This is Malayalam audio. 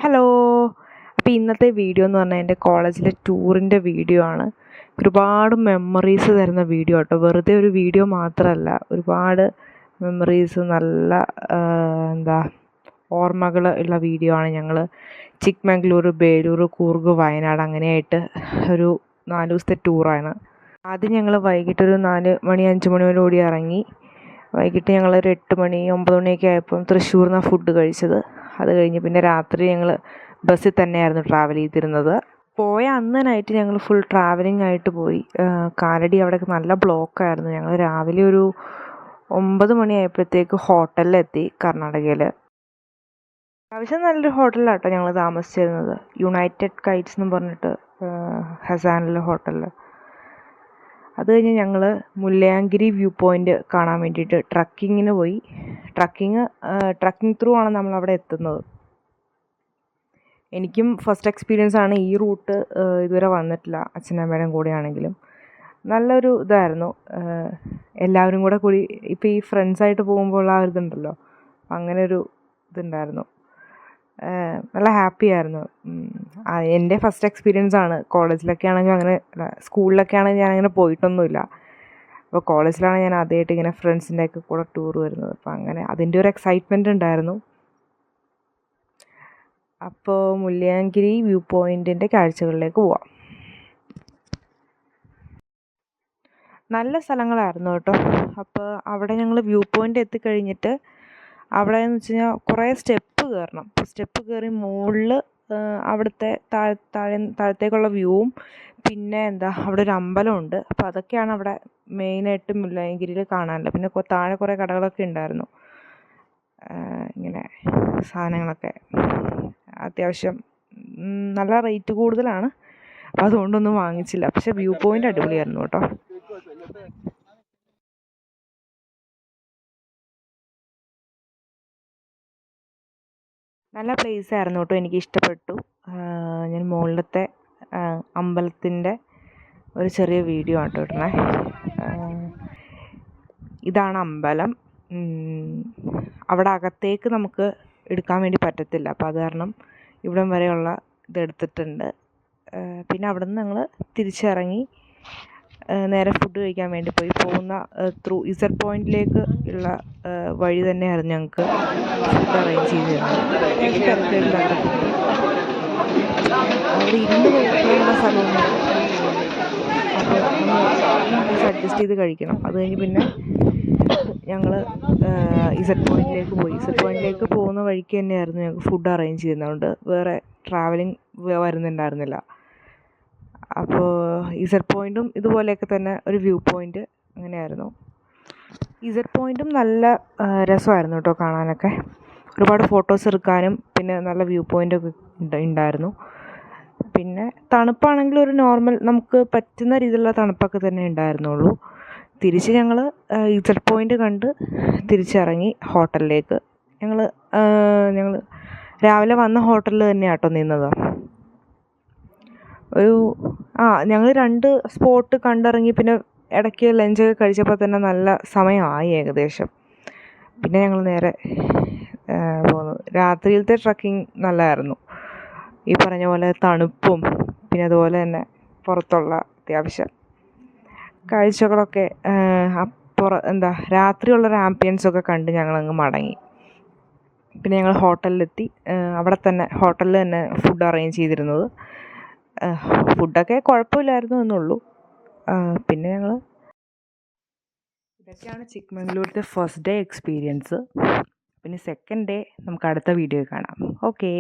ഹലോ. അപ്പോൾ ഇന്നത്തെ വീഡിയോ എന്ന് പറഞ്ഞാൽ എൻ്റെ കോളേജിലെ ടൂറിൻ്റെ വീഡിയോ ആണ്. ഒരുപാട് മെമ്മറീസ് തരുന്ന വീഡിയോ കേട്ടോ. വെറുതെ ഒരു വീഡിയോ മാത്രമല്ല, ഒരുപാട് മെമ്മറീസ്, നല്ല ഓർമ്മകൾ ഉള്ള വീഡിയോ ആണ്. ഞങ്ങൾ ചിക്ക്മംഗ്ലൂർ, ബേലൂർ, കൂർഗ്, വയനാട് അങ്ങനെയായിട്ട് ഒരു 4 ദിവസത്തെ ടൂറാണ്. ആദ്യം ഞങ്ങൾ വൈകിട്ടൊരു 4 മണി 5 മണിയോടുകൂടി ഇറങ്ങി. വൈകിട്ട് ഞങ്ങളൊരു 8 മണി 9 മണിയൊക്കെ ആയപ്പം തൃശ്ശൂരിൽ നിന്നാണ് ഫുഡ് കഴിച്ചത്. അത് കഴിഞ്ഞ് പിന്നെ രാത്രി ഞങ്ങൾ ബസ്സിൽ തന്നെയായിരുന്നു ട്രാവൽ ചെയ്തിരുന്നത്. പോയ അന്ന് നൈറ്റ് ഞങ്ങൾ ഫുൾ ട്രാവലിംഗ് ആയിട്ട് പോയി. കാലടി അവിടെ നല്ല ബ്ലോക്കായിരുന്നു. ഞങ്ങൾ രാവിലെ ഒരു 9 മണിയായപ്പോഴത്തേക്ക് ഹോട്ടലിലെത്തി കർണാടകയിൽ. അത്യാവശ്യം നല്ലൊരു ഹോട്ടലിലാട്ടോ ഞങ്ങൾ താമസിച്ചിരുന്നത്. യുണൈറ്റഡ് കൈറ്റ്സ് എന്ന് പറഞ്ഞിട്ട് ഹസാനിലെ ഹോട്ടലിൽ. അത് കഴിഞ്ഞ് ഞങ്ങൾ മുല്ലയാങ്കിരി വ്യൂ പോയിൻ്റ് കാണാൻ വേണ്ടിയിട്ട് ട്രക്കിങ്ങിന് പോയി. ട്രക്കിംഗ് ത്രൂ ആണ് നമ്മളവിടെ എത്തുന്നത്. എനിക്കും ഫസ്റ്റ് എക്സ്പീരിയൻസ് ആണ്. ഈ റൂട്ട് ഇതുവരെ വന്നിട്ടില്ല, അച്ഛനമ്മേടെയും കൂടെയാണെങ്കിലും. നല്ലൊരു ഇതായിരുന്നു. എല്ലാവരും കൂടി ഇപ്പോൾ ഈ ഫ്രണ്ട്സായിട്ട് പോകുമ്പോൾ ആ ഒരു ഇതുണ്ടല്ലോ, അങ്ങനെ ഒരു ഇതുണ്ടായിരുന്നു. നല്ല ഹാപ്പി ആയിരുന്നു. എൻ്റെ ഫസ്റ്റ് എക്സ്പീരിയൻസ് ആണ്. കോളേജിലൊക്കെ ആണെങ്കിൽ അങ്ങനെ, സ്കൂളിലൊക്കെ ആണെങ്കിൽ ഞാൻ അങ്ങനെ പോയിട്ടൊന്നുമില്ല. അപ്പോൾ കോളേജിലാണ് ഞാൻ ആദ്യമായിട്ട് ഇങ്ങനെ ഫ്രണ്ട്സിൻ്റെ ഒക്കെ കൂടെ ടൂർ വരുന്നത്. അപ്പോൾ അങ്ങനെ അതിൻ്റെ ഒരു എക്സൈറ്റ്മെൻറ്റ് ഉണ്ടായിരുന്നു. അപ്പോൾ മുല്ലയാങ്കിരി വ്യൂ പോയിൻറ്റിൻ്റെ കാഴ്ചകളിലേക്ക് പോവാം. നല്ല സ്ഥലങ്ങളായിരുന്നു കേട്ടോ. അപ്പോൾ അവിടെ ഞങ്ങൾ വ്യൂ പോയിൻ്റ് എത്തിക്കഴിഞ്ഞിട്ട് അവിടെ എന്ന് വെച്ച് കഴിഞ്ഞാൽ കുറേ സ്റ്റെപ്പ് കയറണം. സ്റ്റെപ്പ് കയറി മുകളിൽ അവിടുത്തെ താഴത്തേക്കുള്ള വ്യൂവും പിന്നെ അവിടെ ഒരു അമ്പലമുണ്ട്. അപ്പോൾ അതൊക്കെയാണ് അവിടെ മെയിനായിട്ട് മുല്ലയാങ്കിരിയിൽ കാണാനുള്ളത്. പിന്നെ താഴെ കുറേ കടകളൊക്കെ ഉണ്ടായിരുന്നു, ഇങ്ങനെ സാധനങ്ങളൊക്കെ. അത്യാവശ്യം നല്ല റേറ്റ് കൂടുതലാണ്, അപ്പോൾ അതുകൊണ്ടൊന്നും വാങ്ങിച്ചില്ല. പക്ഷേ വ്യൂ പോയിൻ്റ് അടിപൊളിയായിരുന്നു കേട്ടോ. നല്ല പ്ലേസ് ആയിരുന്നു കേട്ടോ, എനിക്ക് ഇഷ്ടപ്പെട്ടു. ഞാൻ മുകളിലത്തെ അമ്പലത്തിൻ്റെ ഒരു ചെറിയ വീഡിയോ ആണ് കേട്ടോ ഇടണേ. ഇതാണ് അമ്പലം. അവിടെ അകത്തേക്ക് നമുക്ക് എടുക്കാൻ വേണ്ടി പറ്റത്തില്ല, അപ്പോൾ അത് കാരണം ഇവിടം വരെയുള്ള ഇതെടുത്തിട്ടുണ്ട്. പിന്നെ അവിടെ നിന്ന് ഞങ്ങൾ തിരിച്ചിറങ്ങി നേരെ ഫുഡ് കഴിക്കാൻ വേണ്ടി പോയി. പോകുന്ന ത്രൂ ഇസഡ് പോയിൻറ്റിലേക്ക് ഉള്ള വഴി തന്നെയായിരുന്നു ഞങ്ങൾക്ക് ഫുഡ് അറേഞ്ച് ചെയ്തിരുന്നത്. തിരക്കില്ലാത്ത ഫുഡ് അവിടെ ഇരുന്ന് കഴിക്കാനുള്ള സ്ഥലമൊന്നും, അപ്പോൾ നമ്മൾ അഡ്ജസ്റ്റ് ചെയ്ത് കഴിക്കണം. അത് കഴിഞ്ഞ് പിന്നെ ഞങ്ങൾ ഇസഡ് പോയിൻറ്റിലേക്ക് പോയി. ഇസഡ് പോയിൻറ്റിലേക്ക് പോകുന്ന വഴിക്ക് തന്നെയായിരുന്നു ഞങ്ങൾക്ക് ഫുഡ് അറേഞ്ച് ചെയ്യുന്നതുകൊണ്ട് വേറെ ട്രാവലിംഗ് വരുന്നുണ്ടായിരുന്നില്ല. അപ്പോൾ ഇസഡ് പോയിൻറ്റും ഇതുപോലെയൊക്കെ തന്നെ ഒരു വ്യൂ പോയിൻ്റ് അങ്ങനെയായിരുന്നു. ഇസഡ് പോയിൻറ്റും നല്ല രസമായിരുന്നു കേട്ടോ കാണാനൊക്കെ. ഒരുപാട് ഫോട്ടോസ് എടുക്കാനും പിന്നെ നല്ല വ്യൂ പോയിൻ്റൊക്കെ ഉണ്ടായിരുന്നു. പിന്നെ തണുപ്പാണെങ്കിൽ ഒരു നോർമൽ നമുക്ക് പറ്റുന്ന രീതിയിലുള്ള തണുപ്പൊക്കെ തന്നെ ഉണ്ടായിരുന്നുള്ളൂ. തിരിച്ച് ഞങ്ങൾ ഇസഡ് പോയിൻ്റ് കണ്ട് തിരിച്ചിറങ്ങി ഹോട്ടലിലേക്ക്. ഞങ്ങൾ രാവിലെ വന്ന ഹോട്ടലിൽ തന്നെയാണ് കേട്ടോ നിന്നത്. ഞങ്ങൾ 2 സ്പോട്ട് കണ്ടിറങ്ങി. പിന്നെ ഇടയ്ക്ക് ലഞ്ചൊക്കെ കഴിച്ചപ്പോൾ തന്നെ നല്ല സമയമായി ഏകദേശം. പിന്നെ ഞങ്ങൾ നേരെ പോന്നു. രാത്രിയിലത്തെ ട്രക്കിംഗ് നല്ലതായിരുന്നു. ഈ പറഞ്ഞ പോലെ തണുപ്പും പിന്നെ അതുപോലെ തന്നെ പുറത്തുള്ള അത്യാവശ്യം കാഴ്ചകളൊക്കെ രാത്രിയുള്ളൊരു ആംബിയൻസൊക്കെ കണ്ട് ഞങ്ങളങ്ങ് മടങ്ങി. പിന്നെ ഞങ്ങൾ ഹോട്ടലിലെത്തി. ഹോട്ടലിൽ തന്നെ ഫുഡ് അറേഞ്ച് ചെയ്തിരുന്നത്. ഫുഡൊക്കെ കുഴപ്പമില്ലായിരുന്നു എന്നുള്ളൂ. പിന്നെ ഇതൊക്കെയാണ് ചിക്ക്മംഗ്ലൂരിൻ്റെ ഫസ്റ്റ് ഡേ എക്സ്പീരിയൻസ്. പിന്നെ സെക്കൻഡ് ഡേ നമുക്ക് അടുത്ത വീഡിയോ കാണാം. ഓക്കേ.